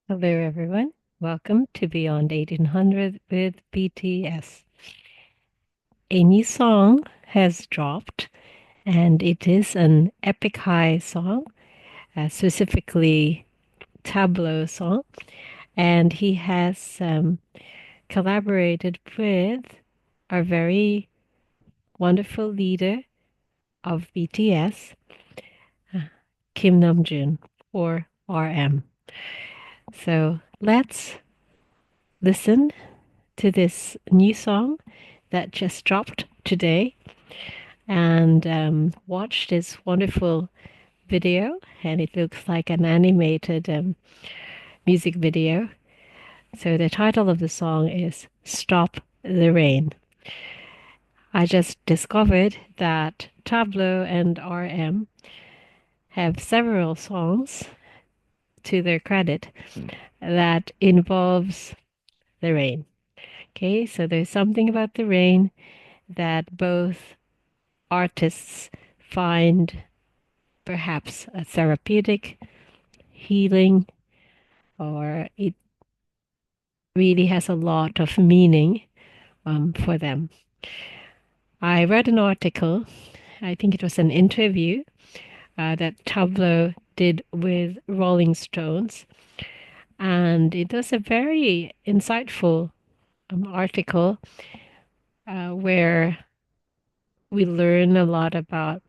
Hello, everyone. Welcome to Beyond 1800 with BTS. A new song has dropped, and it is an epic high song, specifically Tableau song. And he has collaborated with our very wonderful leader of BTS, uh, Kim Namjoon, or RM. So let's listen to this new song that just dropped today and watch this wonderful video. And it looks like an animated music video. So the title of the song is Stop the Rain. I just discovered that Tableau and RM have several songs to their credit that involves the rain. Okay, so there's something about the rain that both artists find perhaps a therapeutic, healing, or it really has a lot of meaning for them. I read an article, I think it was an interview that Tableau did with Rolling Stones, and it was a very insightful article where we learn a lot about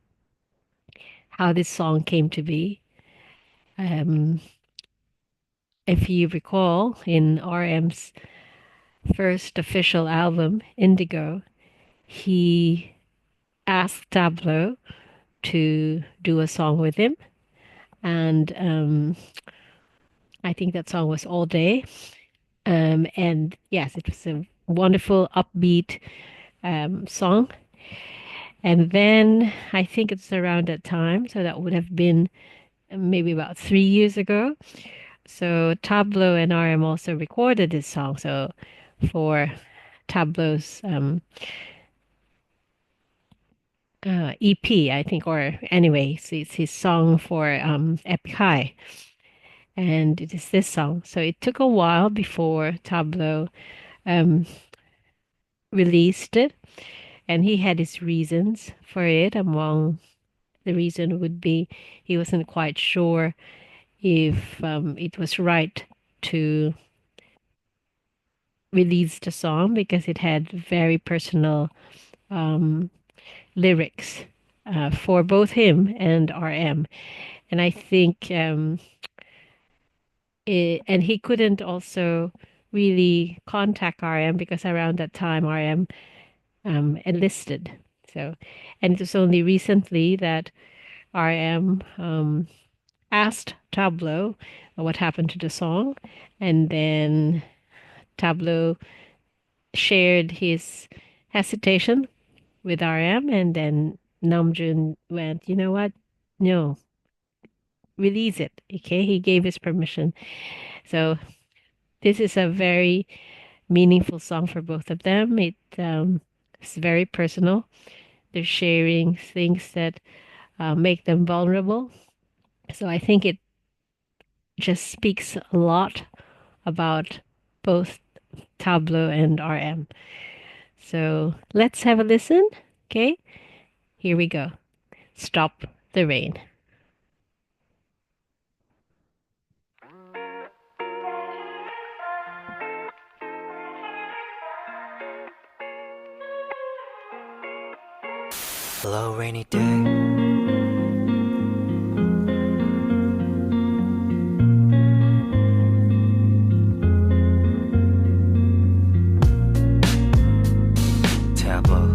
how this song came to be. Um, if you recall, in RM's first official album, Indigo, he asked Tableau to do a song with him. And I think that song was All Day. And yes, it was a wonderful, upbeat song. And then I think it's around that time. So that would have been maybe about 3 years ago. So Tableau and RM also recorded this song. So for Tableau's EP, I think, or anyway, it's his song for Epik High. And it is this song. So it took a while before Tableau um, released it, and he had his reasons for it. Among the reason would be he wasn't quite sure if it was right to release the song because it had very personal um, lyrics for both him and RM. And I think and he couldn't also really contact RM because around that time RM enlisted. So, and it was only recently that RM asked Tableau what happened to the song, and then Tableau shared his hesitation with RM, and then Namjoon went, you know what? No, release it. Okay, he gave his permission. So this is a very meaningful song for both of them. It's very personal. They're sharing things that make them vulnerable. So I think it just speaks a lot about both Tableau and RM. So let's have a listen. Okay, here we go. Stop the rain. Hello, rainy day. Tableau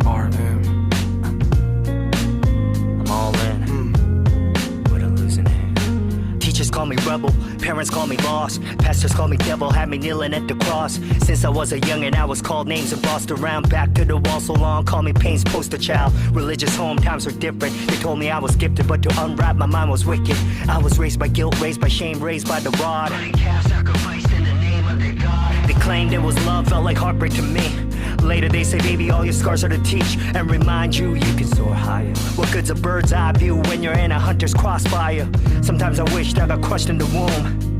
RM. I'm all in. With a losing hand. Teachers call me rebel, parents call me lost, pastors call me devil, had me kneeling at the cross. Since I was a youngin', I was called names and bossed around. Back to the wall so long, call me pain's poster child. Religious home times were different. They told me I was gifted, but to unwrap my mind was wicked. I was raised by guilt, raised by shame, raised by the rod. Calf sacrificed in the name of their God. They claimed it was love, felt like heartbreak to me. Later they say, baby, all your scars are to teach and remind you you can soar higher. What good's a bird's eye view when you're in a hunter's crossfire? Sometimes I wished I got crushed in the womb.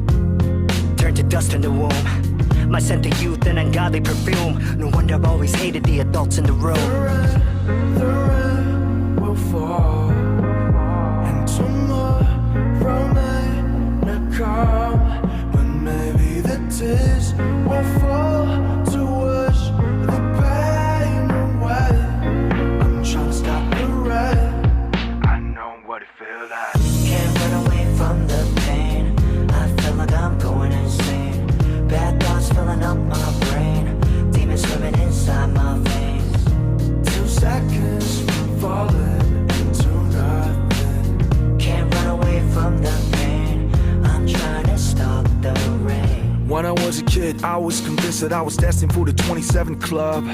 to dust in the womb. My scent of youth and ungodly perfume. No wonder I've always hated the adults in the room. The rain will fall, and tomorrow may not come, but maybe the tears will fall to wash the pain away. I'm trying to stop the rain. I know what it feels like. Can't run away from the pain. I feel like I'm going insane. Bad thoughts filling up my brain. Demons swimming inside my veins. 2 seconds from falling into nothing. Can't run away from the pain. I'm trying to stop the rain. When I was a kid, I was convinced that I was destined for the 27 Club.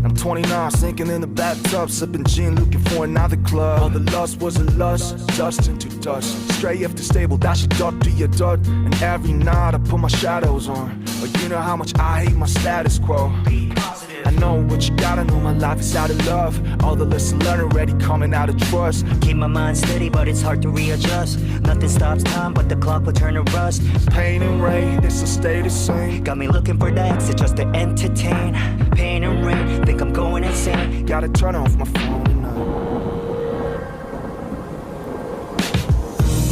I'm 29, sinking in the bathtub, sipping gin, looking for another club. All the lust was a lust, dust into dust. Stray after stable, dash it dot to your dot. And every night I put my shadows on. But you know how much I hate my status quo. I know what you gotta know, my life is out of love. All the lessons learned already coming out of trust. Keep my mind steady, but it's hard to readjust. Nothing stops time, but the clock will turn to rust. Pain and rain, this'll stay the same. Got me looking for the exit just to entertain. Pain and rain, think I'm going insane. Gotta turn off my phone tonight.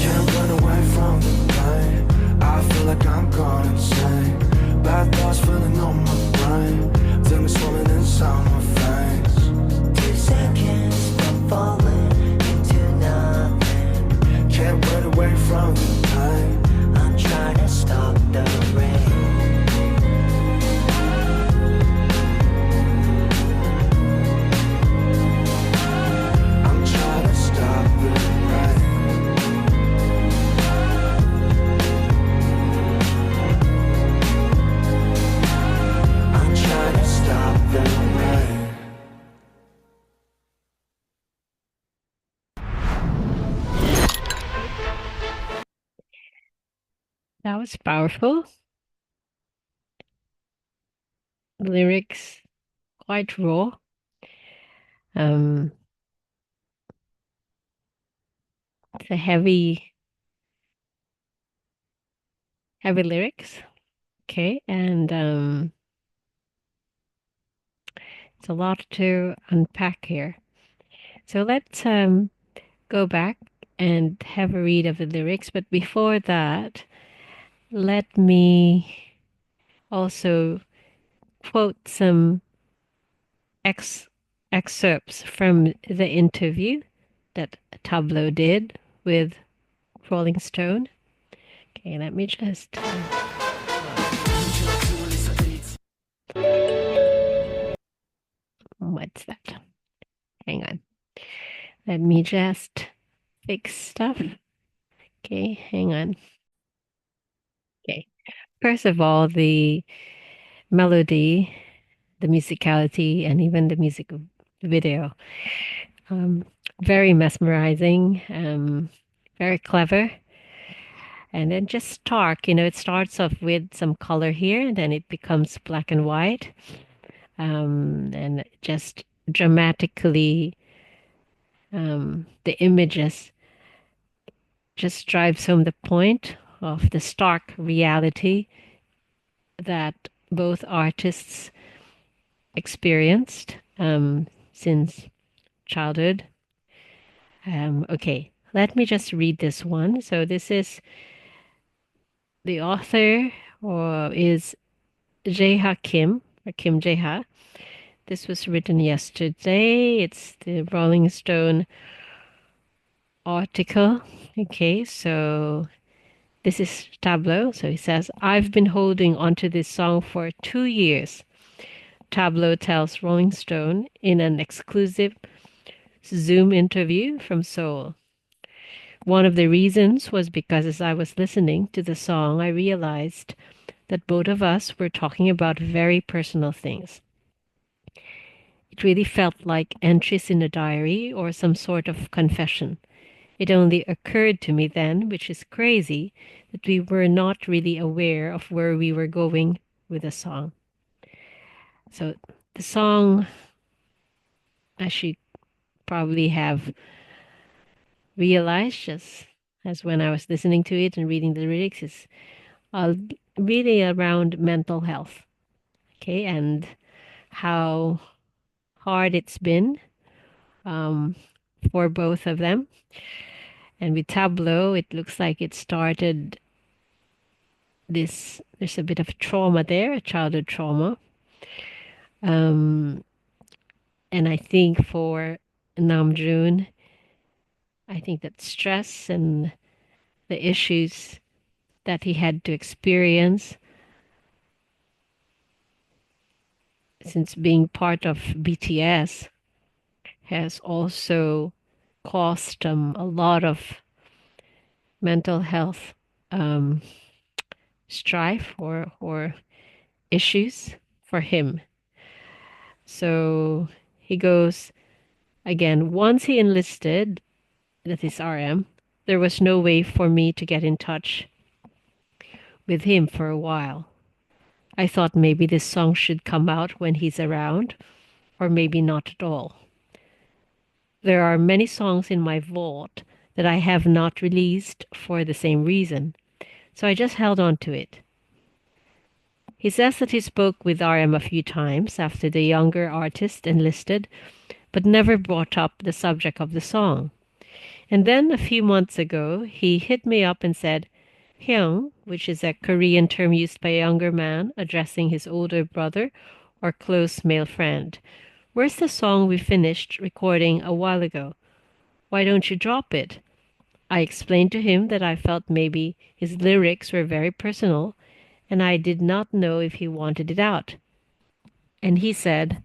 Can't run away from the pain. I feel like I'm gone insane. Bad thoughts filling on my brain. Demons swimming inside my face. 2 seconds from falling into nothing. Can't run away from the pain. I'm trying to stop the rain. I'm trying to stop the rain. I'm trying to stop the rain. That was powerful. Lyrics quite raw. Um, it's a heavy lyrics. Okay, and it's a lot to unpack here. So let's go back and have a read of the lyrics. But before that, let me also quote some excerpts from the interview that Tableau did with Rolling Stone. Okay, let me just. What's that? Hang on. Let me just fix stuff. Okay, hang on. Okay. First of all, the melody, the musicality, and even the music video. Very mesmerizing, very clever. And then just stark, it starts off with some color here, and then it becomes black and white. And just dramatically, the images just drives home the point of the stark reality that both artists experienced since childhood. Okay, let me just read this one. So this is the author or is Jeha Kim or Kim Jeha. This was written yesterday. It's the Rolling Stone article. Okay, so this is Tableau. So he says, I've been holding onto this song for 2 years. Tableau tells Rolling Stone in an exclusive Zoom interview from Seoul. One of the reasons was because as I was listening to the song, I realized that both of us were talking about very personal things. It really felt like entries in a diary or some sort of confession. It only occurred to me then, which is crazy, that we were not really aware of where we were going with the song. So the song, as you probably have realized just as when I was listening to it and reading the lyrics, is uh, really around mental health, okay, and how hard it's been um, for both of them. And with Tableau, it looks like it started this, there's a bit of trauma there, a childhood trauma. Um, and I think for Namjoon, I think that stress and the issues that he had to experience since being part of BTS has also caused a lot of mental health um, strife or issues for him. So he goes again, once he enlisted, that is RM, there was no way for me to get in touch with him for a while. I thought maybe this song should come out when he's around, or maybe not at all. There are many songs in my vault that I have not released for the same reason, so I just held on to it. He says that he spoke with RM a few times after the younger artist enlisted, but never brought up the subject of the song. And then a few months ago, he hit me up and said, Hyung, which is a Korean term used by a younger man addressing his older brother or close male friend. Where's the song we finished recording a while ago? Why don't you drop it? I explained to him that I felt maybe his lyrics were very personal and I did not know if he wanted it out. And he said,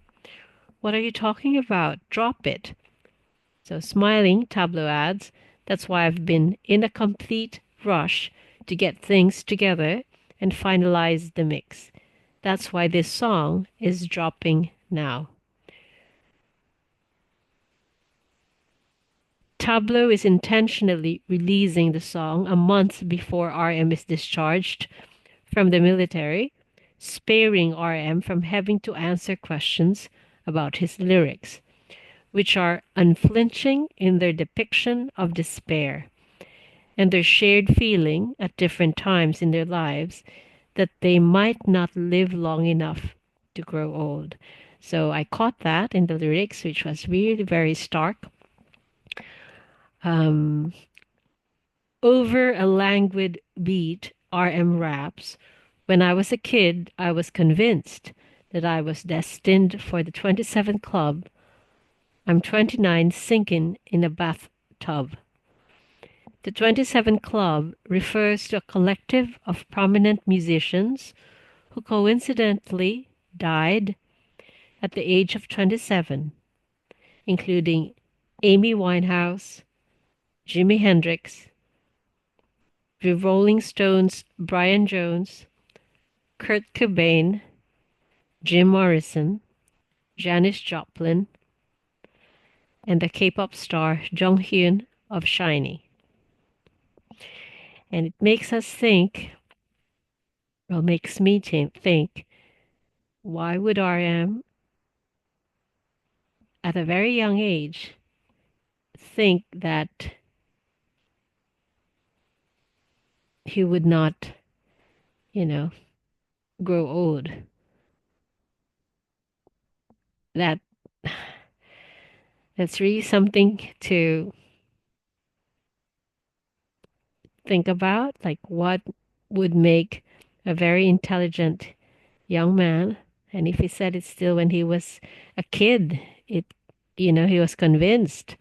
What are you talking about? Drop it. So, smiling, Tableau adds, that's why I've been in a complete rush to get things together and finalize the mix. That's why this song is dropping now. Tableau is intentionally releasing the song a month before RM is discharged from the military, sparing RM from having to answer questions about his lyrics, which are unflinching in their depiction of despair and their shared feeling at different times in their lives that they might not live long enough to grow old. So I caught that in the lyrics, which was really very stark. Um, Over a languid beat, RM raps. When I was a kid, I was convinced that I was destined for the 27 Club. I'm 29, sinking in a bathtub. The 27 Club refers to a collective of prominent musicians who coincidentally died at the age of 27, including Amy Winehouse, Jimi Hendrix, the Rolling Stones' Brian Jones, Kurt Cobain, Jim Morrison, Janis Joplin, and the K-pop star Jonghyun of SHINee. And it makes us think, well, makes me think, why would RM at a very young age think that he would not, you know, grow old? That that's really something to think about. Like, what would make a very intelligent young man, and if he said it still when he was a kid, it, he was convinced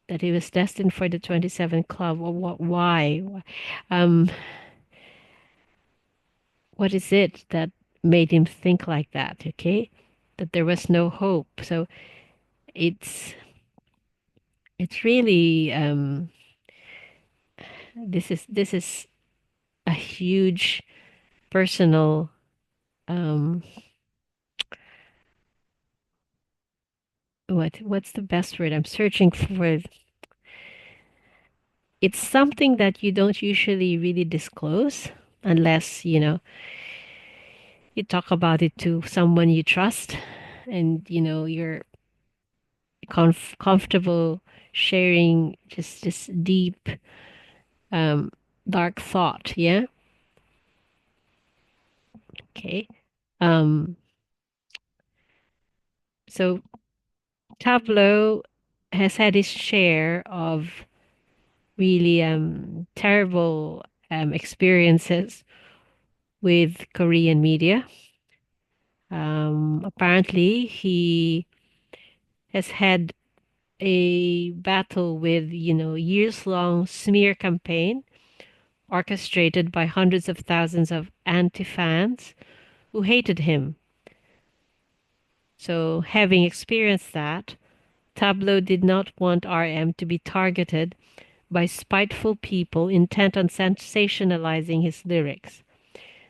that he was destined for the 27 Club. Or what? Why? Um, what is it that made him think like that? Okay, that there was no hope. So it's it's really this is a huge personal um what's the best word I'm searching for. It's something that you don't usually really disclose unless you talk about it to someone you trust, and you're comfortable sharing just deep um dark thought, yeah. Okay. Um, so Tableau has had its share of really terrible experiences with Korean media. Apparently, he has had a battle with, years-long smear campaign orchestrated by hundreds of thousands of anti-fans who hated him. So, having experienced that, Tableau did not want RM to be targeted by spiteful people intent on sensationalizing his lyrics.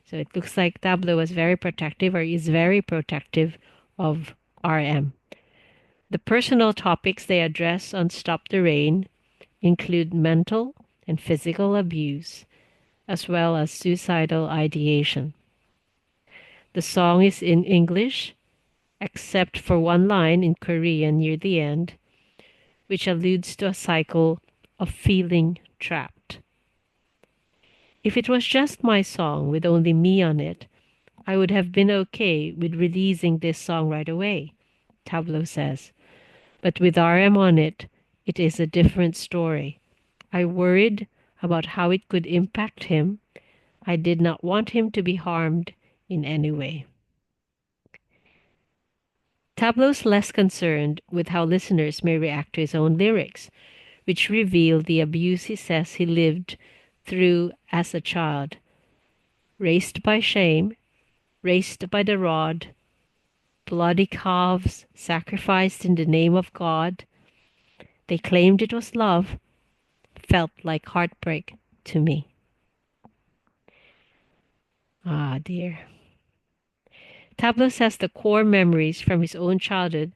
So it looks like Tableau was very protective or is very protective of RM. The personal topics they address on Stop the Rain include mental and physical abuse, as well as suicidal ideation. The song is in English, except for one line in Korean near the end, which alludes to a cycle of feeling trapped. If it was just my song with only me on it, I would have been okay with releasing this song right away, Tableau says. But with RM on it, it is a different story. I worried about how it could impact him. I did not want him to be harmed in any way. Tableau's less concerned with how listeners may react to his own lyrics, which reveal the abuse he says he lived through as a child. Raised by shame, raised by the rod, bloody calves sacrificed in the name of God. They claimed it was love, felt like heartbreak to me. Ah, dear. Tableau says the core memories from his own childhood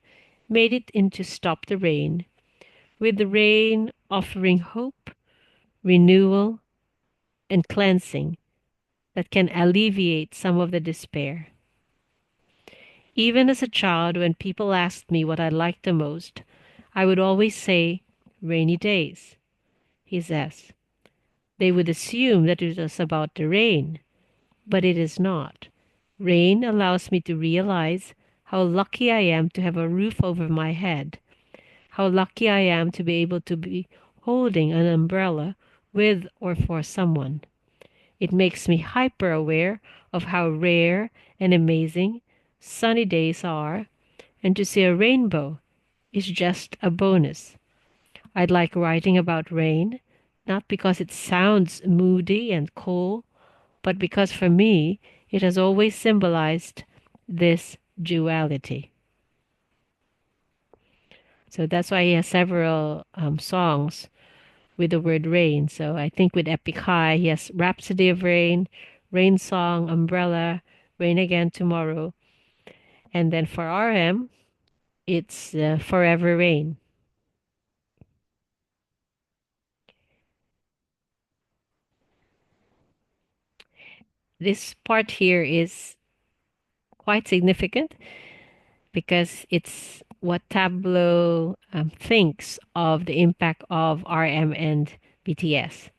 made it into Stop the Rain, with the rain offering hope, renewal, and cleansing that can alleviate some of the despair. Even as a child, when people asked me what I liked the most, I would always say, rainy days, he says. They would assume that it was about the rain, but it is not. Rain allows me to realize how lucky I am to have a roof over my head, how lucky I am to be able to be holding an umbrella with or for someone. It makes me hyper aware of how rare and amazing sunny days are, and to see a rainbow is just a bonus. I'd like writing about rain, not because it sounds moody and cool, but because for me it has always symbolized this duality. So that's why he has several songs with the word rain. So I think with Epic High, he has Rhapsody of Rain, Rain Song, Umbrella, Rain Again Tomorrow. And then for RM, it's Forever Rain. This part here is quite significant because it's what Tableau thinks of the impact of RM and BTS.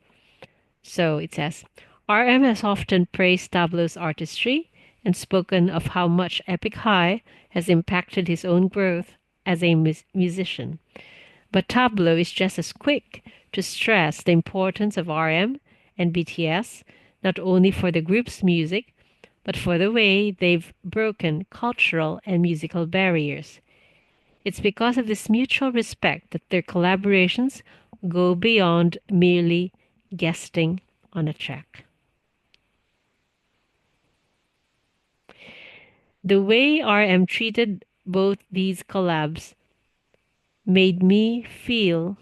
So it says, RM has often praised Tableau's artistry and spoken of how much Epic High has impacted his own growth as a musician. But Tableau is just as quick to stress the importance of RM and BTS, not only for the group's music, but for the way they've broken cultural and musical barriers. It's because of this mutual respect that their collaborations go beyond merely guesting on a track. The way RM treated both these collabs made me feel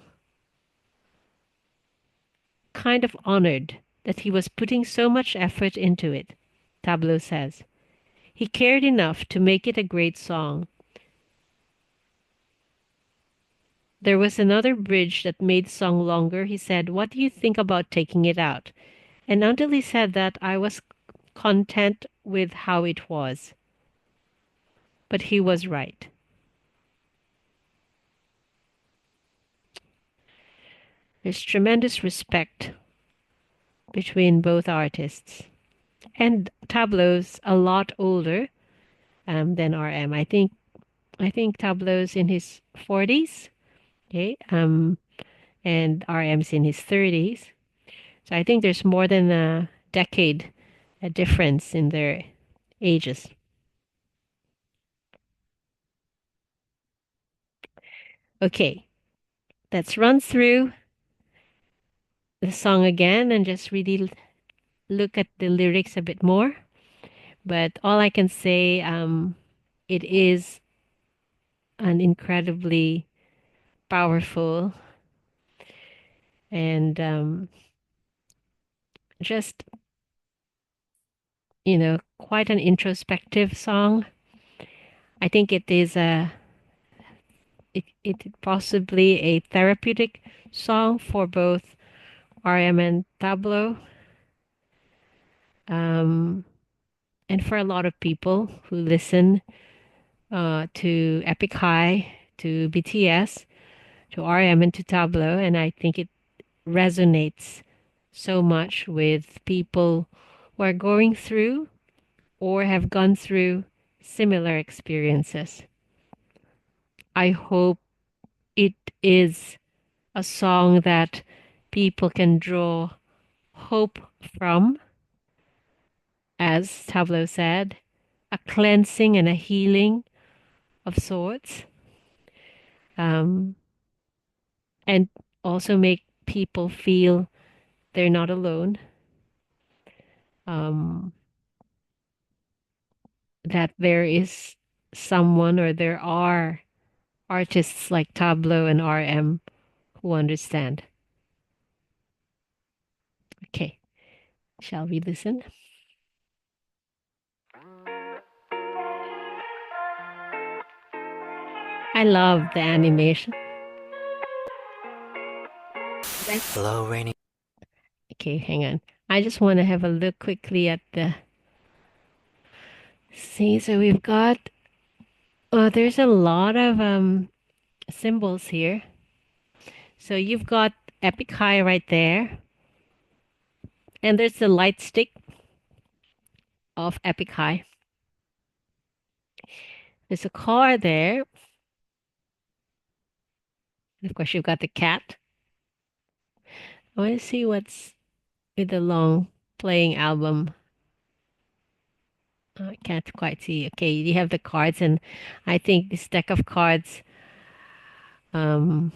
kind of honored that he was putting so much effort into it, Tableau says. He cared enough to make it a great song. There was another bridge that made the song longer. He said, "What do you think about taking it out?" And until he said that, I was content with how it was. But he was right. There's tremendous respect between both artists. And Tableau's a lot older than RM. I think Tableau's in his 40s, okay, and RM's in his 30s. So I think there's more than a decade a difference in their ages. Okay, let's run through the song again and just really look at the lyrics a bit more. But all I can say, it is an incredibly powerful and just, quite an introspective song. I think it possibly a therapeutic song for both RM and Tableau, um, and for a lot of people who listen to Epic High, to BTS, to RM, and to Tableau. And I think it resonates so much with people who are going through or have gone through similar experiences. I hope it is a song that people can draw hope from, as Tableau said, a cleansing and a healing of sorts, um, and also make people feel they're not alone, um, that there is someone or there are artists like Tableau and RM who understand. Okay, shall we listen? I love the animation. Hello, rainy. Okay, hang on. I just want to have a look quickly at the. See, so we've got. There's a lot of symbols here. So you've got Epic High right there, and there's the light stick of Epic High. There's a car there. And of course, you've got the cat. I want to see what's with the long playing album. I can't quite see. Okay, you have the cards, and I think this deck of cards um,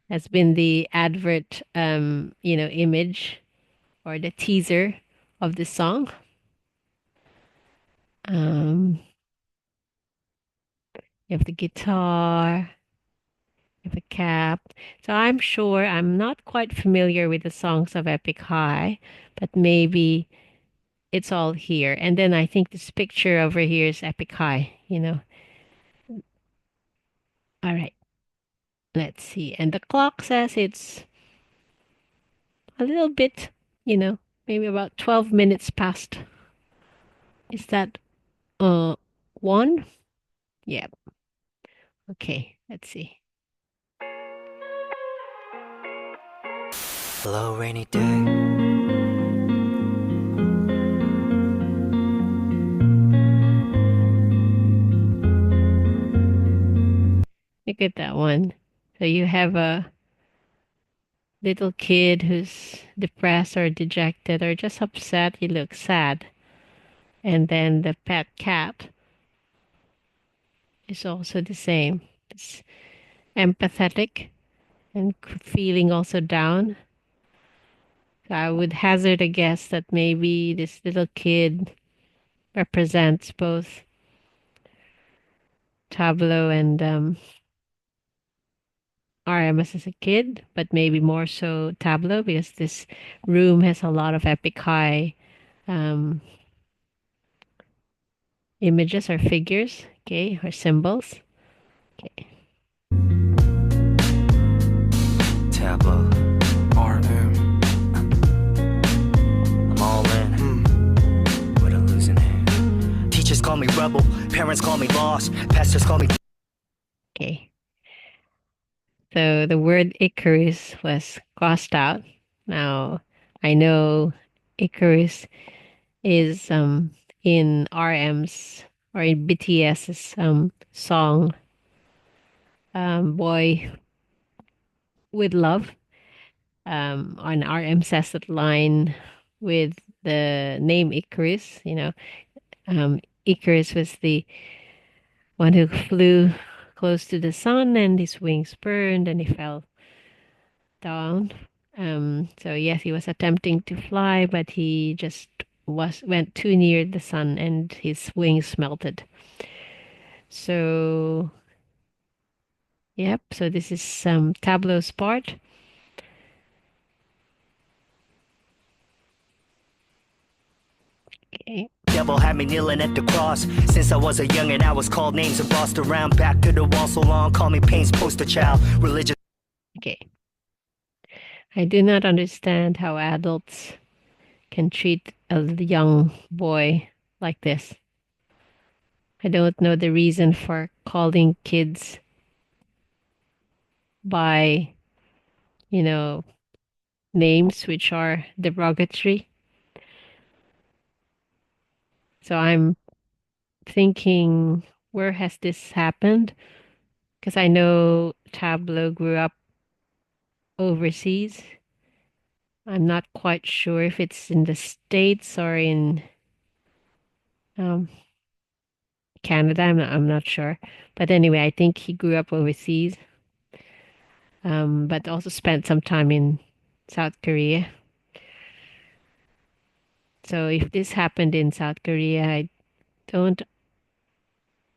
has been the advert, image or the teaser of the song. Um, you have the guitar, you have a cap. So I'm sure I'm not quite familiar with the songs of Epic High, but maybe it's all here. And then I think this picture over here is Epic High. All right, let's see. And the clock says it's a little bit, maybe about 12 minutes past. Is that uh one? Yeah. Okay, let's see. Hello, rainy day. Look at that one. So you have a little kid who's depressed or dejected or just upset. He looks sad. And then the pet cat is also the same. It's empathetic and feeling also down. So I would hazard a guess that maybe this little kid represents both Tableau and RMS as a kid, but maybe more so Tableau because this room has a lot of Epic High um, images or figures, okay, or symbols. Okay. Tableau. RM. I'm all in. But I'm losing it. Teachers call me rebel. Parents call me lost. Pastors call me. Okay. So the word Icarus was crossed out. Now, I know Icarus is in RM's or in BTS's song Boy with Love. On RM says that line with the name Icarus, Icarus was the one who flew close to the sun and his wings burned and he fell down. So yes, he was attempting to fly, but he just went too near the sun and his wings melted. So yep, so this is Tableau's part. Okay. Devil had me kneeling at the cross. Since I was a youngin', I was called names and bossed around. Back to the wall so long, call me pain's poster child. Religious. Okay. I do not understand how adults can treat a young boy like this. I don't know the reason for calling kids by, names which are derogatory. So I'm thinking, where has this happened? Because I know Tableau grew up overseas. I'm not quite sure if it's in the States or in um, Canada. I'm not sure. But anyway, I think he grew up overseas, but also spent some time in South Korea. So if this happened in South Korea, I don't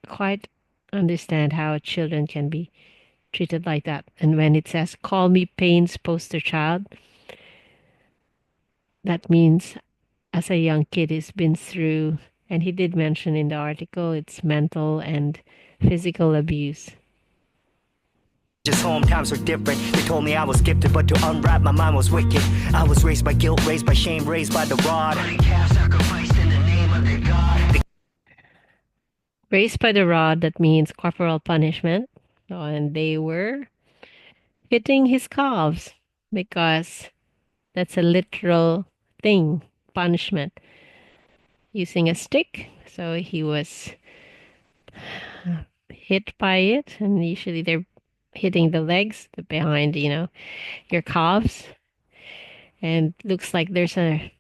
quite understand how children can be treated like that. And when it says, call me pain's poster child, that means as a young kid, he's been through, and he did mention in the article, it's mental and physical abuse. Just home times were different. They told me I was gifted, but to unwrap my mind was wicked. I was raised by guilt, raised by shame, raised by the rod. Raised by the rod, that means corporal punishment. And they were hitting his calves because that's a literal thing, punishment. Using a stick, so he was hit by it, and usually they're hitting the legs, the behind, your calves. And looks like there's a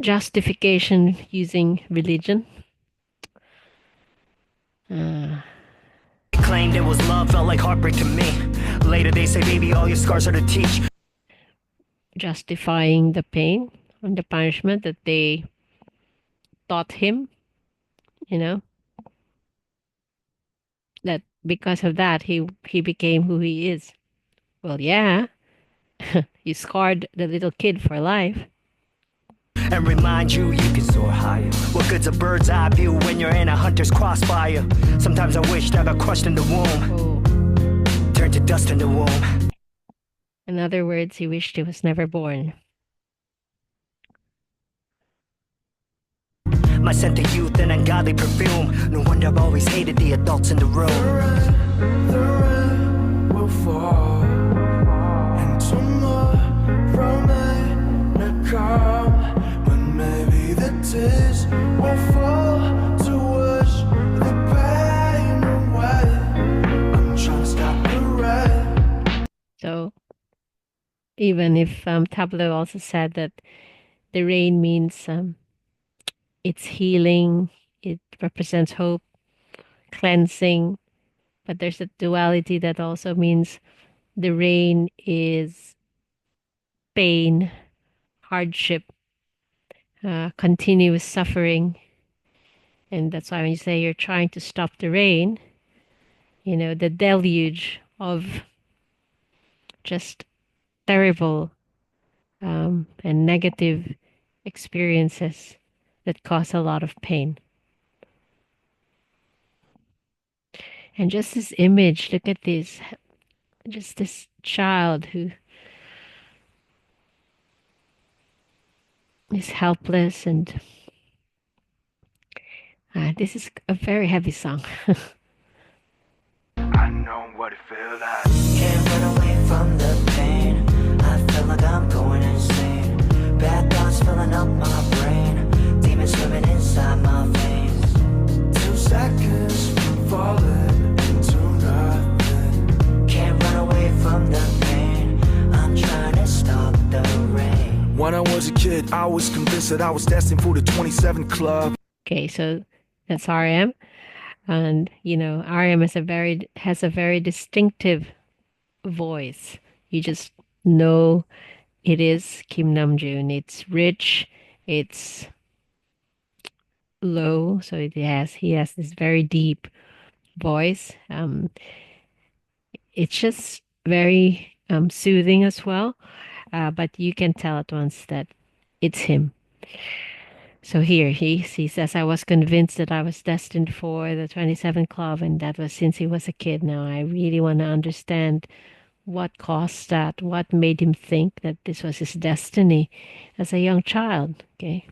justification using religion. Claimed it was love, felt like heartbreak to me. Later they say, baby, all your scars are to teach. Justifying the pain and the punishment that they taught him, that because of that he became who he is. Well, yeah, you scarred the little kid for life. And remind you, you can soar higher. What good's a bird's eye view when you're in a hunter's crossfire? Sometimes I wished I got crushed in the womb, turned to dust in the womb. In other words, he wished he was never born. My scent of youth and ungodly perfume. No wonder I've always hated the adults in the room. The rain will fall, and tomorrow may not come, but maybe the tears will fall to wash the pain away. I'm trying to stop the rain. So, even if Tableau also said that the rain means it's healing, it represents hope, cleansing, but there's a duality that also means the rain is pain, hardship, continuous suffering. And that's why when you say you're trying to stop the rain, the deluge of just terrible and negative experiences that cause a lot of pain. And just this image, look at this, just this child who is helpless, and this is a very heavy song. I know what it feels like. Can't run away from the pain. I feel like I'm going insane. Bad thoughts filling up my When I was a kid, I was convinced that I was destined for the 27 Club. Okay, so that's RM. And RM has a very distinctive voice. You just know it is Kim Namjoon. It's rich, it's low, so he has this very deep voice. It's just very soothing as well. But you can tell at once that it's him. So here he says, I was convinced that I was destined for the 27 Club, and that was since he was a kid. Now I really want to understand what caused that, what made him think that this was his destiny as a young child. Okay.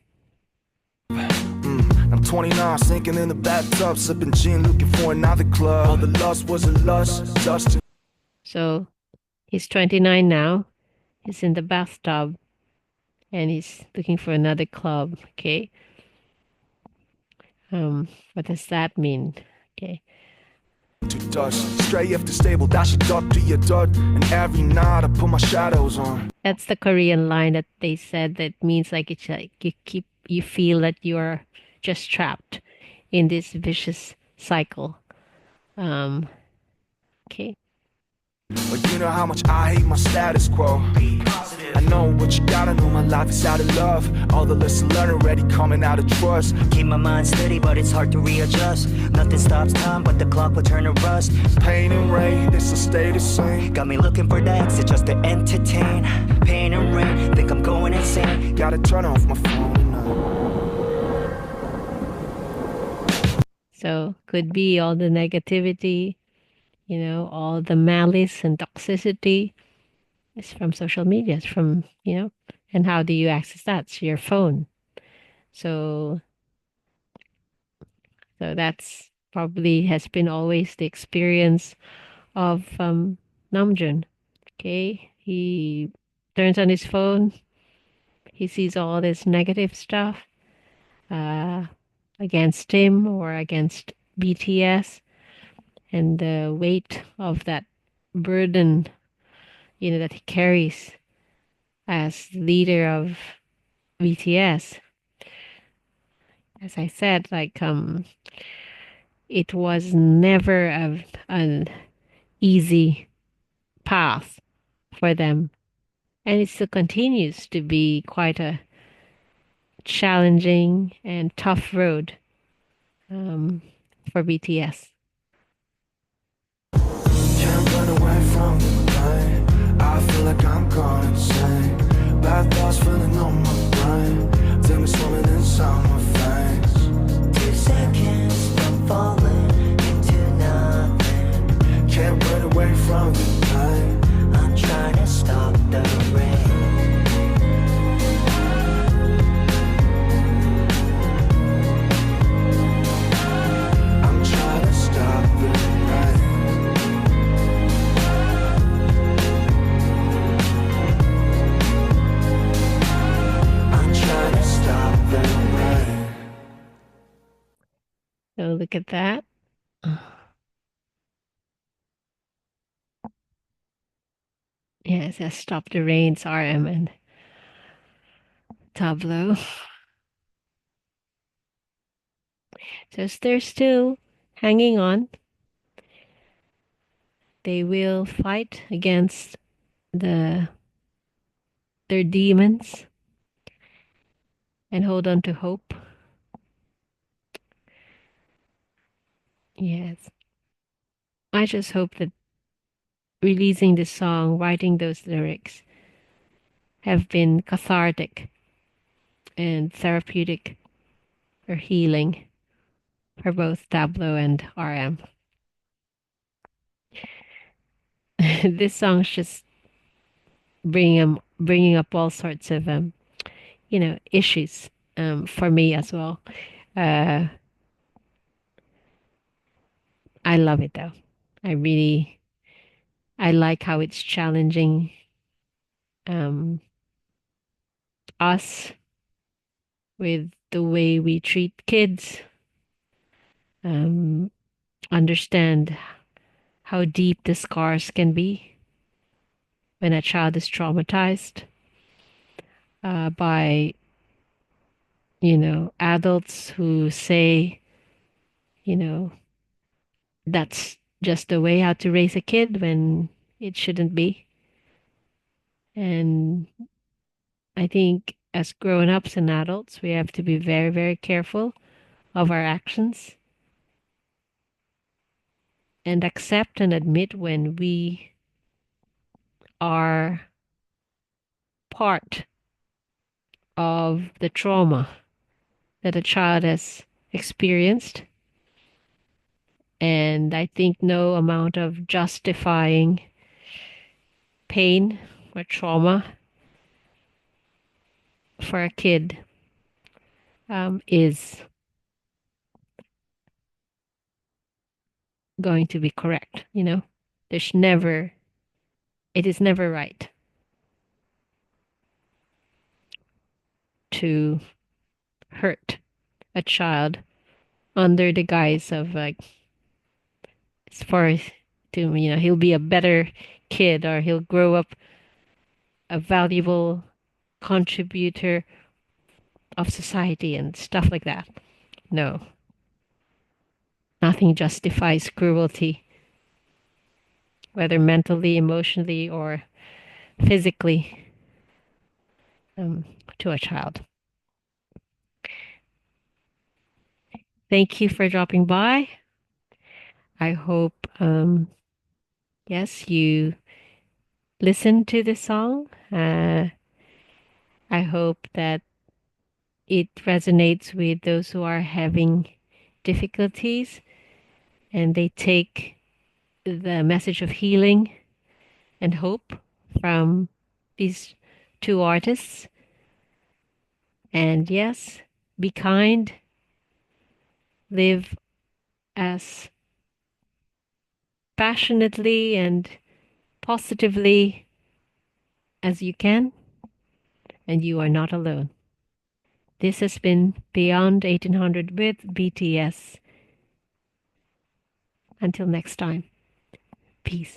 I'm 29, sinking in the bathtub, sipping gin, looking for another club. All the lust was a lust, dust. So he's 29 now. He's in the bathtub and he's looking for another club. Okay. What does that mean? Okay. To dust, stray after stable, dash it up to your dud. And every night I put my shadows on. That's the Korean line that they said that means like it's like you feel that you're just trapped in this vicious cycle. Okay. But you know how much I hate my status quo. I know what you gotta know, my life is out of love. All the lessons learned already coming out of trust. Keep my mind steady, but it's hard to readjust. Nothing stops time, but the clock will turn to rust. Pain and rain, this will stay the same. Got me looking for the exit just to entertain. Pain and rain, think I'm going insane. Gotta turn off my phone tonight. So could be all the negativity, all the malice and toxicity is from social media. It's from, and how do you access that? It's your phone. So that's probably has been always the experience of Namjoon. Okay, he turns on his phone, he sees all this negative stuff uh, against him or against BTS, and the weight of that burden, that he carries as leader of BTS. As I said, like it was never an easy path for them, and it still continues to be quite a challenging and tough road for BTS. Can't run away from the pain. I feel like I'm gone insane. Bad thoughts filling on my brain. Take me swimming inside my face. 2 seconds from falling into nothing. Can't run away from the pain. I'm trying to stop the rain. I'm trying to stop the rain. I'm trying to stop the rain. So look at that. Yeah, it says Stop the Rains, RM and Tableau. So they're still hanging on. They will fight against their demons and hold on to hope. Yes. I just hope that releasing this song, writing those lyrics, have been cathartic and therapeutic or healing for both Tableau and RM. This song's just bringing up all sorts of issues for me as well. Uh, I love it though. I like how it's challenging us with the way we treat kids. Understand how deep the scars can be when a child is traumatized. by, adults who say, you know, that's just the way how to raise a kid when it shouldn't be. And I think as grown-ups and adults, we have to be very, very careful of our actions and accept and admit when we are part of the trauma that a child has experienced. And I think no amount of justifying pain or trauma for a kid is going to be correct. There's never, it is never right to hurt a child under the guise of like, as far as to, he'll be a better kid or he'll grow up a valuable contributor of society and stuff like that. No, nothing justifies cruelty, whether mentally, emotionally, or physically, to a child. Thank you for dropping by. I hope, yes, you listen to the song. I hope that it resonates with those who are having difficulties and they take the message of healing and hope from these two artists. And yes, be kind, live as passionately and positively as you can, and you are not alone. This has been Beyond 1800 with BTS. Until next time, peace.